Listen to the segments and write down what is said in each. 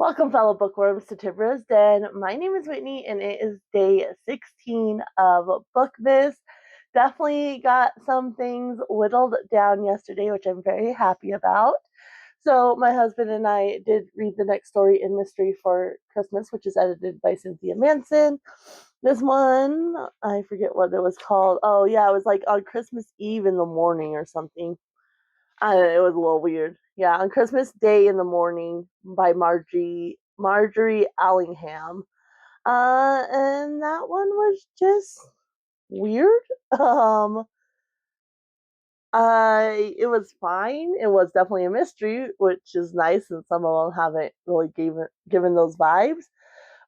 Welcome, fellow bookworms, to Tibra's Den. My name is Whitney, and it is day 16 of Bookmas. Definitely got some things whittled down yesterday, which I'm very happy about. So my husband and I did read the next story in Mystery for Christmas, which is edited by Cynthia Manson. This one, I forget what it was called. Oh, yeah, it was like on Christmas Eve in the morning or something. It was a little weird. Yeah, on Christmas Day in the Morning by Marjorie Allingham. And that one was just weird. Um, it was fine. It was definitely a mystery, which is nice, and some of them haven't really given those vibes.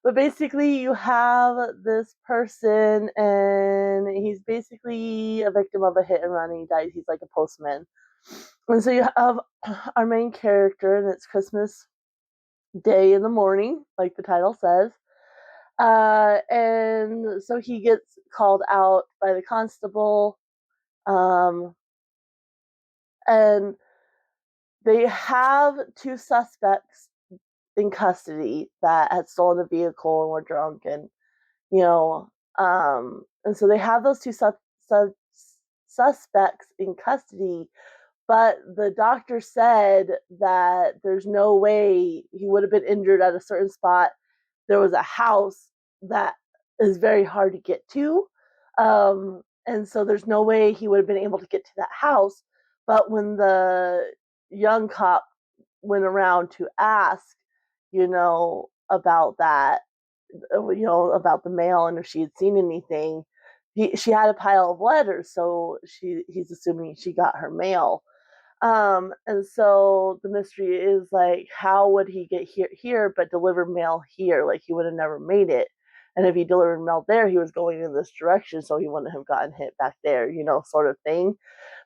But basically, you have this person, and he's basically a victim of a hit and run. And he dies. He's like a postman. And so you have our main character, and it's Christmas Day in the morning, like the title says. And so he gets called out by the constable. And they have two suspects in custody that had stolen a vehicle and were drunk, and you know, and so they have those two suspects in custody. But the doctor said that there's no way he would have been injured at a certain spot. There was a house that is very hard to get to. And so there's no way he would have been able to get to that house. But when the young cop went around to ask, about that, about the mail and if she had seen anything, she had a pile of letters. So he's assuming she got her mail. And so the mystery is like, how would he get here but deliver mail here? Like, he would have never made it. And if he delivered mail there, he was going in this direction, so he wouldn't have gotten hit back there, sort of thing.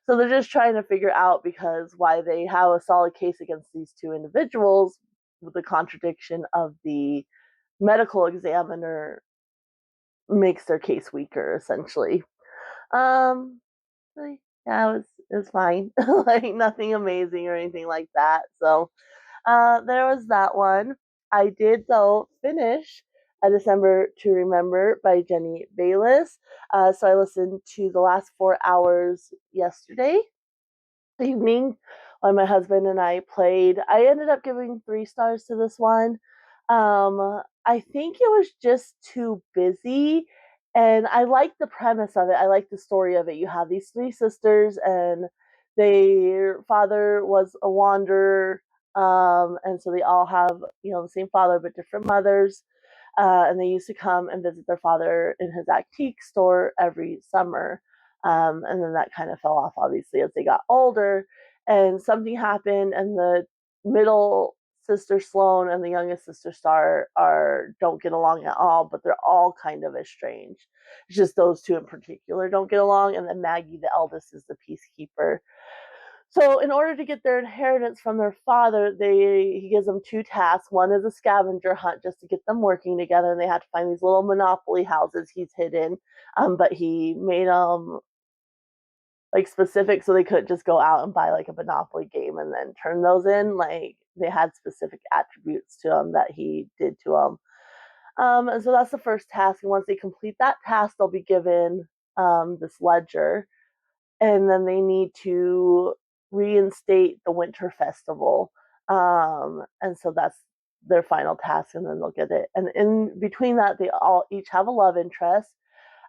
So they're just trying to figure out because why they have a solid case against these two individuals with the contradiction of the medical examiner makes their case weaker, essentially. Um, yeah, it was fine. Like, nothing amazing or anything like that. So there was that one. I did, though, finish A December to Remember by Ginny Baird. So I listened to the last 4 hours yesterday evening when my husband and I played. I ended up giving 3 stars to this one. I think it was just too busy, and I like the premise of it. I like the story of it. You have these three sisters, and their father was a wanderer, and so they all have the same father but different mothers. And they used to come and visit their father in his antique store every summer. And then that kind of fell off, obviously, as they got older. And something happened, and the middle sister Sloane and the youngest sister Star don't get along at all, but they're all kind of estranged. It's just those two in particular don't get along, and then Maggie, the eldest, is the peacekeeper. So in order to get their inheritance from their father, he gives them two tasks. One is a scavenger hunt just to get them working together, and they have to find these little monopoly houses he's hidden. But he made them like specific so they couldn't just go out and buy like a monopoly game and then turn those in. Like, they had specific attributes to them that he did to them. And so that's the first task. And once they complete that task, they'll be given this ledger, and then they need to reinstate the winter festival. And so that's their final task, and then they'll get it. And in between that, they all each have a love interest.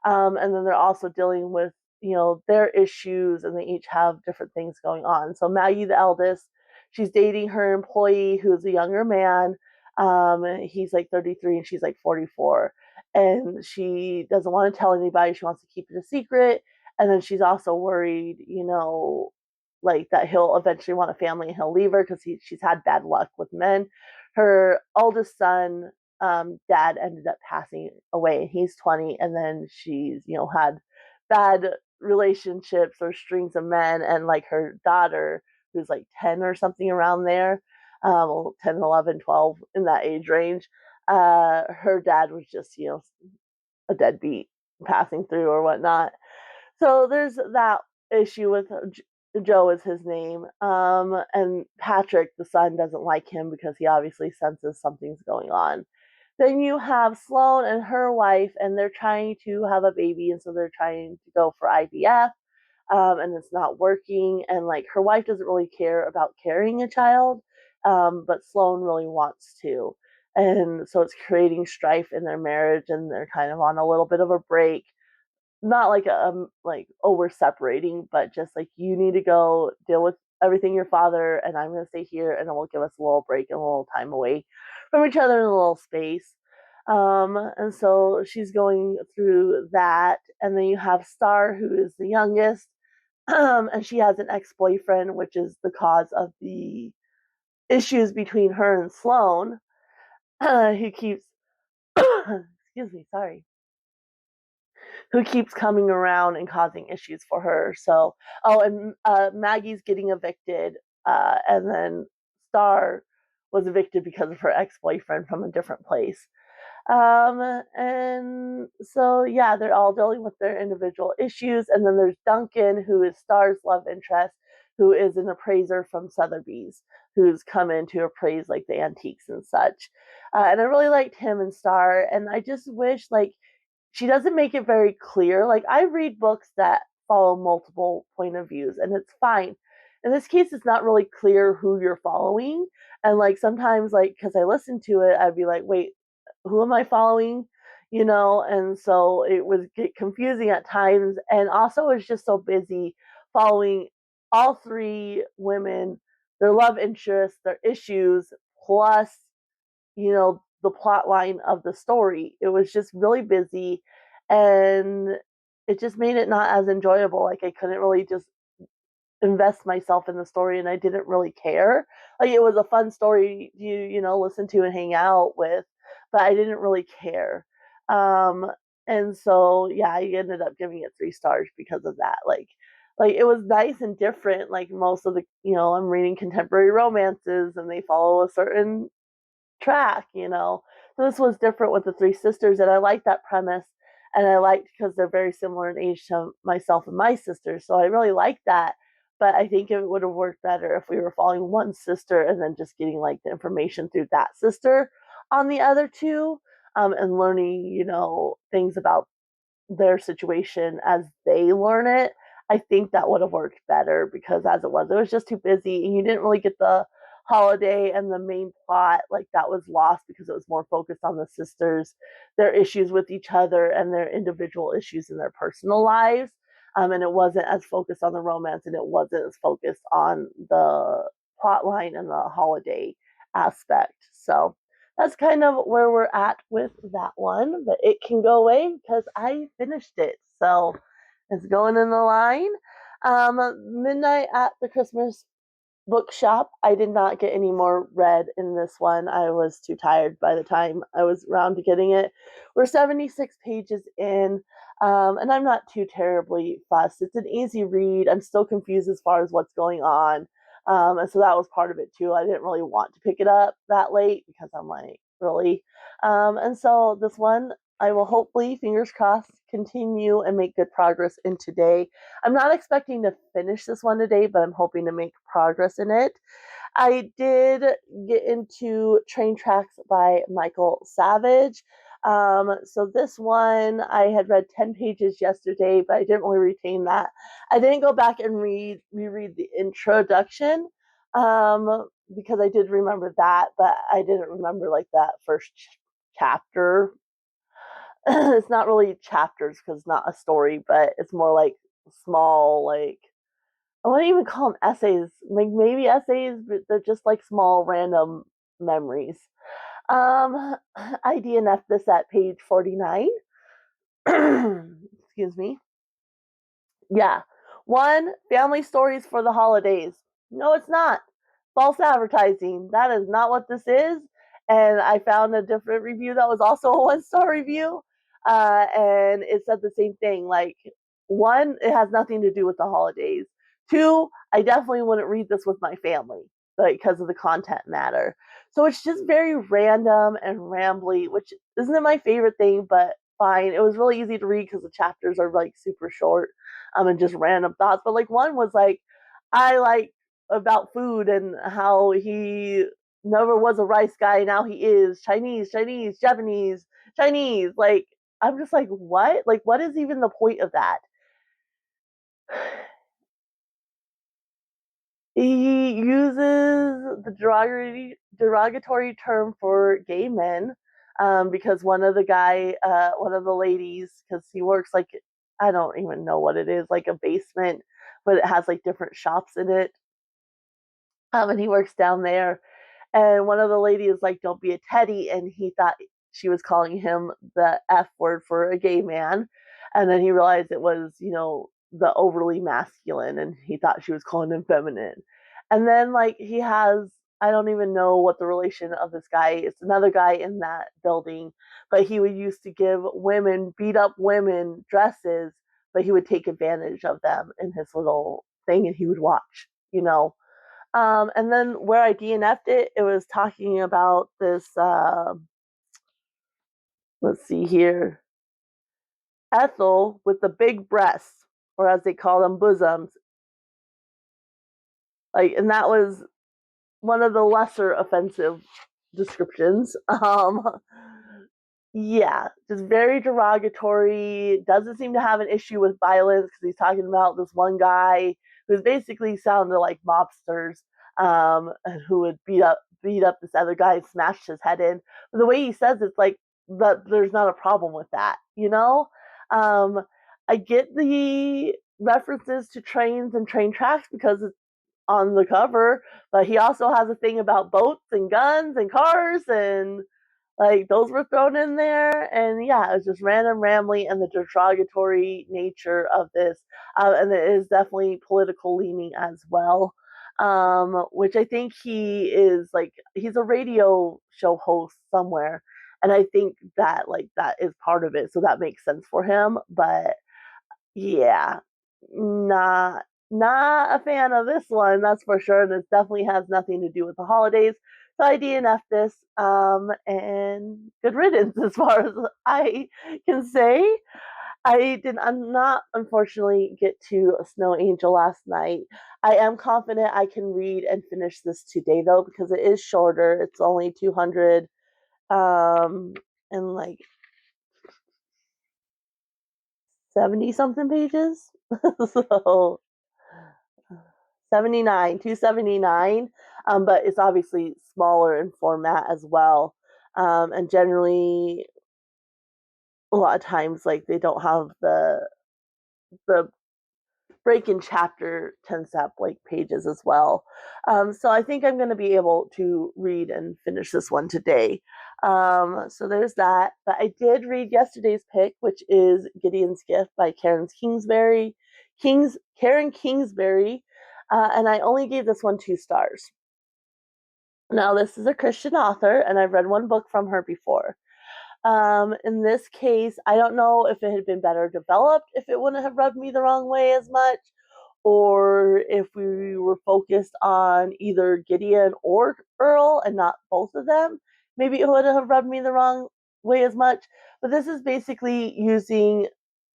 And then they're also dealing with their issues, and they each have different things going on. So Maggie, the eldest, she's dating her employee who's a younger man. He's like 33 and she's like 44, and she doesn't want to tell anybody. She wants to keep it a secret. And then she's also worried, like, that he'll eventually want a family and he'll leave her because she's had bad luck with men. Her oldest son, dad ended up passing away. He's 20, and then she's had bad relationships or strings of men, and like her daughter, who's like 10 or something around there, 10, 11, 12, in that age range. Her dad was just a deadbeat passing through or whatnot. So there's that issue with Joe is his name. And Patrick, the son, doesn't like him because he obviously senses something's going on. Then you have Sloane and her wife, and they're trying to have a baby, and so they're trying to go for IVF, and it's not working. And like her wife doesn't really care about carrying a child, but Sloane really wants to. And so it's creating strife in their marriage, and they're kind of on a little bit of a break, not like like, oh, we're separating, but just like, you need to go deal with everything your father, and I'm going to stay here, and it will give us a little break and a little time away from each other in a little space. And so she's going through that, and then you have Star, who is the youngest, and she has an ex-boyfriend, which is the cause of the issues between her and Sloane, who keeps excuse me, sorry, who keeps coming around and causing issues for her. So, oh, and Maggie's getting evicted, and then Star was evicted because of her ex-boyfriend from a different place. And so, yeah, they're all dealing with their individual issues. And then there's Duncan, who is Star's love interest, who is an appraiser from Sotheby's, who's come in to appraise like the antiques and such. And I really liked him and Star. And I just wish, like, she doesn't make it very clear. Like, I read books that follow multiple point of views, and it's fine. In this case, it's not really clear who you're following. And like, sometimes, like, because I listened to it, I'd be like, wait, who am I following? And so it would get confusing at times. And also, it's just so busy following all three women, their love interests, their issues, plus, the plot line of the story. It was just really busy, and it just made it not as enjoyable. Like, I couldn't really just invest myself in the story, and I didn't really care. Like, it was a fun story to, listen to and hang out with, but I didn't really care. Um and so, yeah, I ended up giving it 3 stars because of that. Like, it was nice and different. Like, most of the, I'm reading contemporary romances, and they follow a certain track. So this was different with the three sisters, and I liked that premise, and I liked because they're very similar in age to myself and my sisters, so I really liked that. But I think it would have worked better if we were following one sister and then just getting like the information through that sister on the other two, and learning, things about their situation as they learn it. I think that would have worked better, because as it was just too busy, and you didn't really get the holiday and the main plot. Like, that was lost because it was more focused on the sisters, their issues with each other, and their individual issues in their personal lives. And it wasn't as focused on the romance, and it wasn't as focused on the plot line and the holiday aspect. So that's kind of where we're at with that one, but it can go away because I finished it. So it's going in the line. Midnight at the Christmas Bookshop. I did not get any more read in this one. I was too tired by the time I was around to getting it. We're 76 pages in, and I'm not too terribly fussed. It's an easy read. I'm still confused as far as what's going on. And so that was part of it too. I didn't really want to pick it up that late because I'm like, really? And so this one, I will hopefully, fingers crossed, continue and make good progress in today. I'm not expecting to finish this one today, but I'm hoping to make progress in it. I did get into Train Tracks by Michael Savage. So this one, I had read 10 pages yesterday, but I didn't really retain that. I didn't go back and reread the introduction, because I did remember that, but I didn't remember like that first chapter. It's not really chapters because it's not a story, but it's more like small, like, I wouldn't even call them essays, like maybe essays, but they're just like small random memories. I DNF this at page 49. Excuse me. Yeah. One, family stories for the holidays. No, it's not. False advertising. That is not what this is. And I found a different review that was also a 1 star review. And it said the same thing. Like, one, it has nothing to do with the holidays. Two, I definitely wouldn't read this with my family, like, because of the content matter. So it's just very random and rambly, which isn't my favorite thing, but fine. It was really easy to read because the chapters are like super short, and just random thoughts. But like, one was like, I like about food and how he never was a rice guy. Now he is Chinese, Chinese, Japanese, Chinese. Like, I'm just like, what? Like, what is even the point of that? He uses the derogatory term for gay men, because one of the ladies, because he works like, I don't even know what it is, like a basement, but it has like different shops in it. And he works down there, and one of the ladies is like, "Don't be a teddy," and he thought she was calling him the F word for a gay man, and then he realized it was, the overly masculine, and he thought she was calling him feminine. And then like he has, I don't even know what the relation of this guy is. Another guy in that building, but he would used to give women, beat up women dresses, but he would take advantage of them in his little thing, and he would watch, and then where I DNF'd it, it was talking about this, let's see here, Ethel with the big breasts, or as they call them, bosoms. Like, and that was one of the lesser offensive descriptions. Yeah, just very derogatory. Doesn't seem to have an issue with violence because he's talking about this one guy who's basically sounded like mobsters, who would beat up this other guy and smash his head in. But the way he says it's like that, there's not a problem with that. Um, I get the references to trains and train tracks because it's on the cover, but he also has a thing about boats and guns and cars, and like those were thrown in there. And yeah, it was just random rambling, and the derogatory nature of this, and it is definitely political leaning as well, which I think he is, like, he's a radio show host somewhere, and I think that like that is part of it, so that makes sense for him. But yeah, not a fan of this one, that's for sure. And it definitely has nothing to do with the holidays. So I DNF this, and good riddance as far as I can say. I did not unfortunately get to a Snow Angel last night. I am confident I can read and finish this today though, because it is shorter. It's only 200, and like 70 something pages. So 79, 279, but it's obviously smaller in format as well. And generally, a lot of times, like, they don't have the break in chapter tends to have like pages as well. So I think I'm going to be able to read and finish this one today. So there's that. But I did read yesterday's pick, which is Gideon's Gift by Karen Kingsbury, and I only gave this one 2 stars. Now, this is a Christian author, and I've read one book from her before. In this case, I don't know if it had been better developed, if it wouldn't have rubbed me the wrong way as much, or if we were focused on either Gideon or Earl and not both of them, maybe it wouldn't have rubbed me the wrong way as much. But this is basically using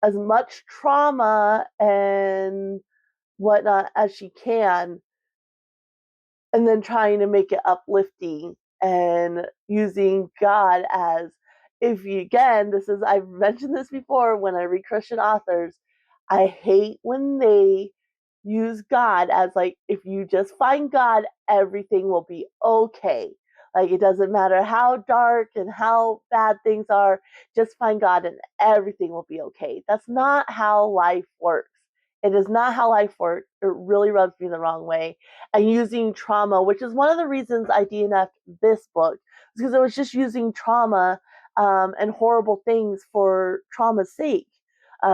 as much trauma and whatnot as she can, and then trying to make it uplifting and using God as, if you, again, this is, I've mentioned this before when I read Christian authors, I hate when they use God as like, if you just find God, everything will be okay. Like, it doesn't matter how dark and how bad things are, just find God and everything will be okay. That's not how life works. It is not how life works. It really rubs me the wrong way. And using trauma, which is one of the reasons I DNF'd this book, because it was just using trauma, and horrible things for trauma's sake.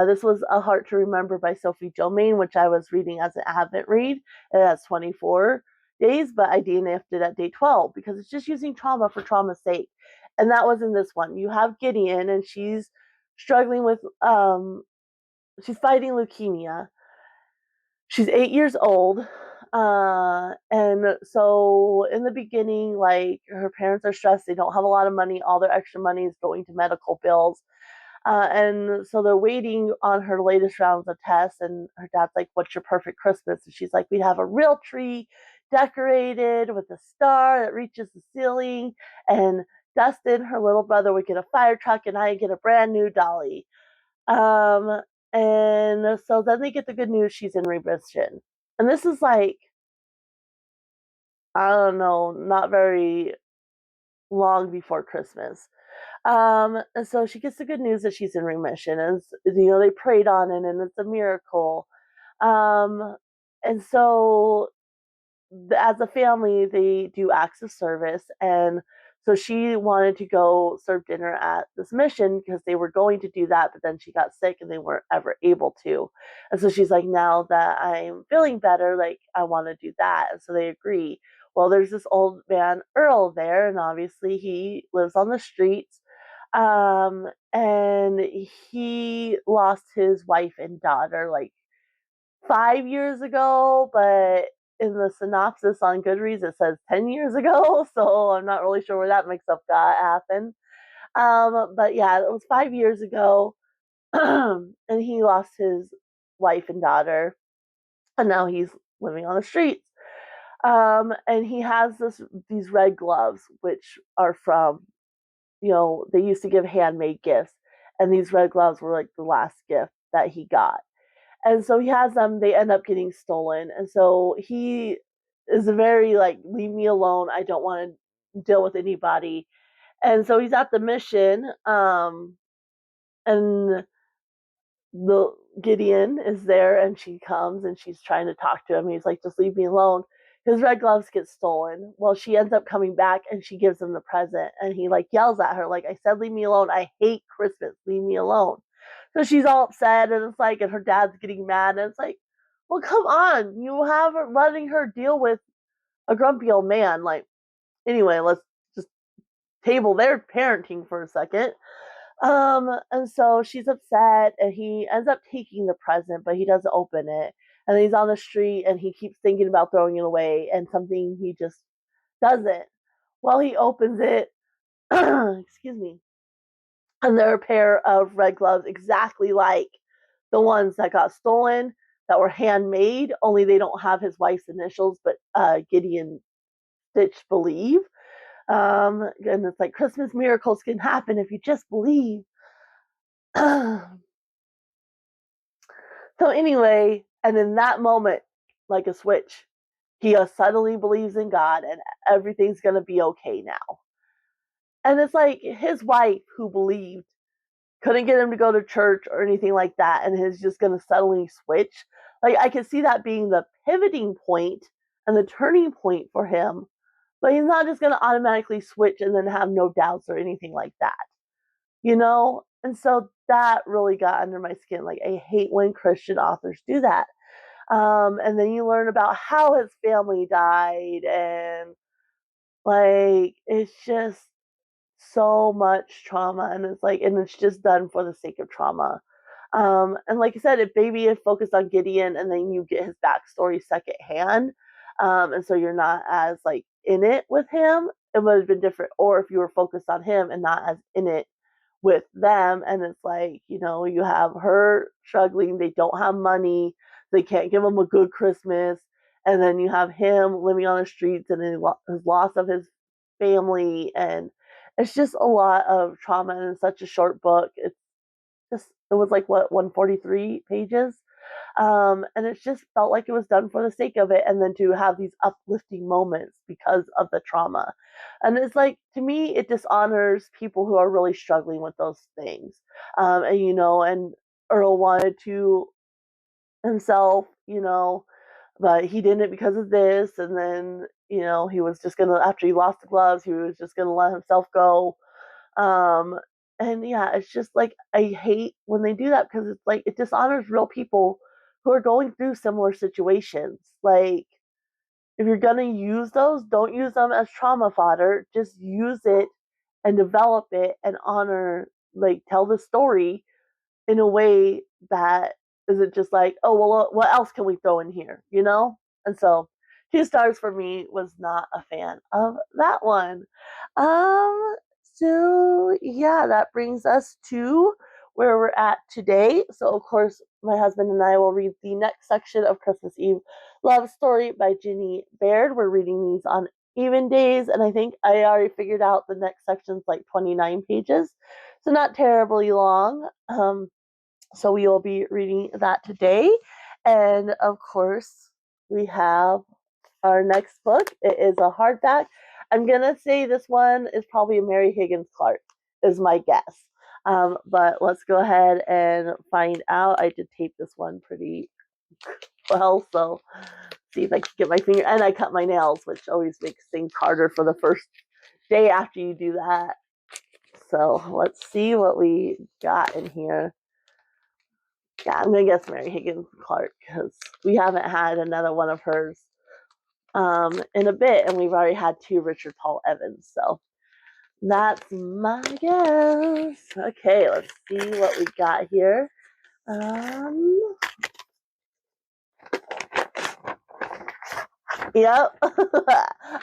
This was A Heart to Remember by Sophie Jomain, which I was reading as an Advent read. It has 24 days, but I DNF'd it at day 12 because it's just using trauma for trauma's sake. And that was in this one. You have Gideon, and she's struggling with, she's fighting leukemia. She's 8 years old. And so in the beginning, like, her parents are stressed. They don't have a lot of money. All their extra money is going to medical bills. And so they're waiting on her latest rounds of tests, and her dad's like, "What's your perfect Christmas?" And she's like, "We'd have a real tree decorated with a star that reaches the ceiling, and Dustin, her little brother, would get a fire truck, and I get a brand new dolly." Um, and so then they get the good news she's in remission. And this is like, I don't know, not very long before Christmas. And so she gets the good news that she's in remission, and they prayed on it, and it's a miracle. Um, and so as a family, they do acts of service, and so she wanted to go serve dinner at this mission because they were going to do that, but then she got sick and they weren't ever able to. And so she's like, now that I'm feeling better, like I want to do that. And so they agree. Well, there's this old man Earl there, and obviously he lives on the streets. And he lost his wife and daughter like 5 years ago, but in the synopsis on Goodreads it says 10 years ago, so I'm not really sure where that mix up got happened. But yeah, it was 5 years ago, and he lost his wife and daughter, and now he's living on the streets. And he has these red gloves, which are from, they used to give handmade gifts, and these red gloves were like the last gift that he got. And so he has them, they end up getting stolen. And so he is very like, leave me alone. I don't want to deal with anybody. And so he's at the mission, and the Gideon is there, and she comes and she's trying to talk to him. He's like, just leave me alone. His red gloves get stolen. Well, she ends up coming back and she gives him the present, and he like yells at her, like, I said, leave me alone. I hate Christmas. Leave me alone. So she's all upset, and it's like, and her dad's getting mad, and it's like, well, come on. You have her letting her deal with a grumpy old man. Like, anyway, let's just table their parenting for a second. And so she's upset, and he ends up taking the present, but he doesn't open it. And he's on the street, and he keeps thinking about throwing it away, and something he just doesn't. Well, he opens it, excuse me, and there are a pair of red gloves exactly like the ones that got stolen, that were handmade, only they don't have his wife's initials, but Gideon Stitch believe. And it's like, Christmas miracles can happen if you just believe. So anyway, and in that moment, like a switch, he suddenly believes in God, and everything's gonna be okay now. And it's like his wife, who believed, couldn't get him to go to church or anything like that, and he's just gonna suddenly switch. Like, I could see that being the pivoting point and the turning point for him, but he's not just gonna automatically switch and then have no doubts or anything like that. And so that really got under my skin. Like, I hate when Christian authors do that. And then you learn about how his family died, and like, it's just so much trauma, and it's just done for the sake of trauma. And like I said, if Baby had focused on Gideon, and then you get his backstory secondhand, and so you're not as like in it with him, it would have been different. Or if you were focused on him and not as in it with them, and it's like, you have her struggling, they don't have money, they can't give him a good Christmas, and then you have him living on the streets, and his loss of his family, and it's just a lot of trauma in such a short book. It was like, what, 143 pages, and it just felt like it was done for the sake of it, and then to have these uplifting moments because of the trauma. And it's like, to me, it dishonors people who are really struggling with those things. And Earl wanted to himself, but he didn't because of this. And then, he was just gonna, after he lost the gloves, he was just gonna let himself go. um and yeah, it's just like, I hate when they do that, because it's like, it dishonors real people who are going through similar situations. Like, if you're gonna use those, don't use them as trauma fodder. Just use it and develop it and honor, like, tell the story in a way that isn't just like, oh, well, what else can we throw in here? And so 2 stars for me. Was not a fan of that one. So yeah, that brings us to where we're at today. So, of course, my husband and I will read the next section of Christmas Eve Love Story by Ginny Baird. We're reading these on even days, and I think I already figured out the next section's like 29 pages, so not terribly long. So we will be reading that today. And of course, we have our next book. It is a hardback. I'm going to say this one is probably a Mary Higgins Clark, is my guess. But let's go ahead and find out. I did tape this one pretty well, so see if I can get my finger. And I cut my nails, which always makes things harder for the first day after you do that. So let's see what we got in here. Yeah, I'm gonna guess Mary Higgins Clark because we haven't had another one of hers in a bit, and we've already had 2 Richard Paul Evans. So that's my guess. Okay, let's see what we got here. Yep,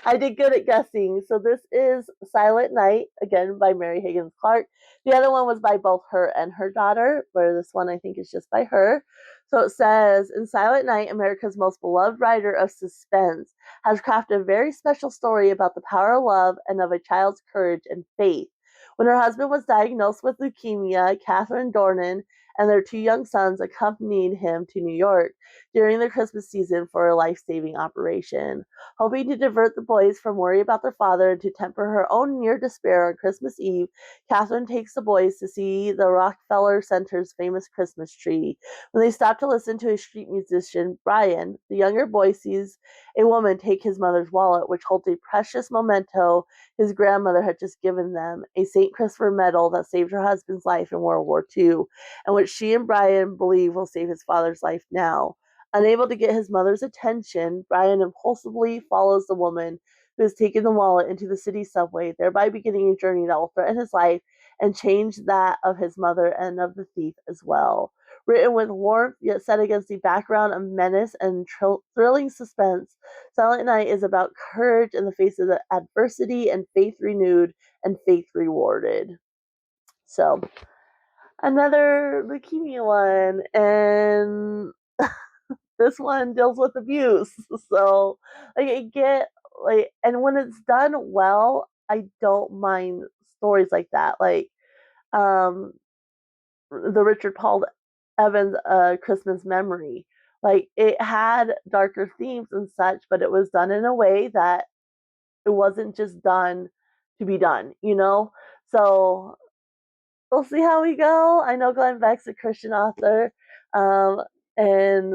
I did good at guessing. So this is Silent Night, again by Mary Higgins Clark. The other one was by both her and her daughter, where this one I think is just by her. So it says, in Silent Night, America's most beloved writer of suspense has crafted a very special story about the power of love and of a child's courage and faith. When her husband was diagnosed with leukemia, Catherine Dornan and their 2 young sons accompanied him to New York during the Christmas season for a life-saving operation. Hoping to divert the boys from worry about their father and to temper her own near despair on Christmas Eve, Catherine takes the boys to see the Rockefeller Center's famous Christmas tree. When they stop to listen to a street musician, Brian, the younger boy sees a woman take his mother's wallet, which holds a precious memento his grandmother had just given them, a St. Christopher medal that saved her husband's life in World War II, and which she and Brian believe will save his father's life now. Unable to get his mother's attention, Brian impulsively follows the woman who has taken the wallet into the city subway, thereby beginning a journey that will threaten his life and change that of his mother and of the thief as well. Written with warmth, yet set against the background of menace and thrilling suspense, Silent Night is about courage in the face of the adversity and faith renewed and faith rewarded. So, another leukemia one, and this one deals with abuse. So, like, I get, like, and when it's done well, I don't mind stories like that. Like, um, the Richard Paul Evans Christmas Memory. Like, it had darker themes and such, but it was done in a way that it wasn't just done to be done, you know? So we'll see how we go. I know Glenn Beck's a Christian author, um, and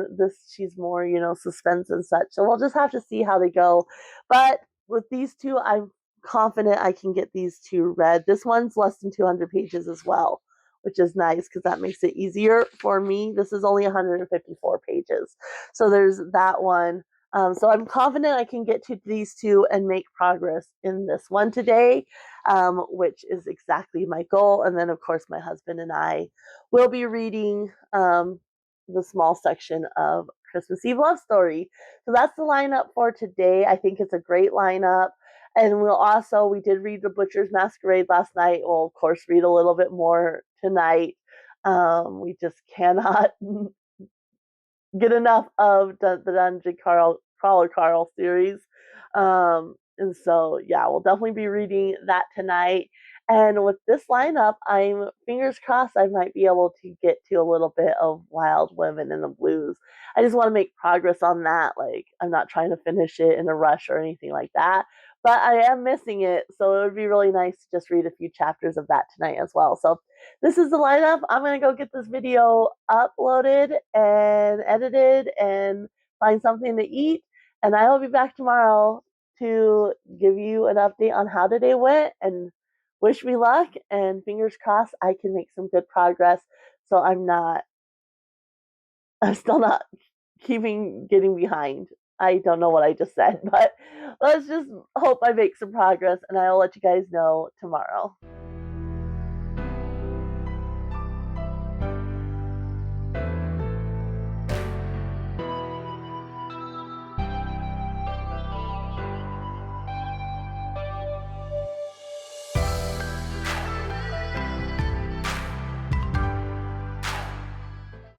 she's more, suspense and such. So we'll just have to see how they go. But with these 2, I'm confident I can get these 2 read. This one's less than 200 pages as well, which is nice because that makes it easier for me. This is only 154 pages. So there's that one. So I'm confident I can get to these 2 and make progress in this one today, which is exactly my goal. And then, of course, my husband and I will be reading the small section of Christmas Eve Love Story. So that's the lineup for today. I think it's a great lineup. And we did read The Butcher's Masquerade last night. We'll, of course, read a little bit more tonight. We just cannot get enough of the Dungeon Crawler Carl series. And so, yeah, we'll definitely be reading that tonight. And with this lineup, I'm fingers crossed I might be able to get to a little bit of Wild Women in the Blues. I just want to make progress on that. Like, I'm not trying to finish it in a rush or anything like that, but I am missing it. So it would be really nice to just read a few chapters of that tonight as well. So this is the lineup. I'm going to go get this video uploaded and edited and find something to eat. And I will be back tomorrow to give you an update on how today went and wish me luck. And fingers crossed I can make some good progress. So I'm still not getting behind. I don't know what I just said, but let's just hope I make some progress and I'll let you guys know tomorrow.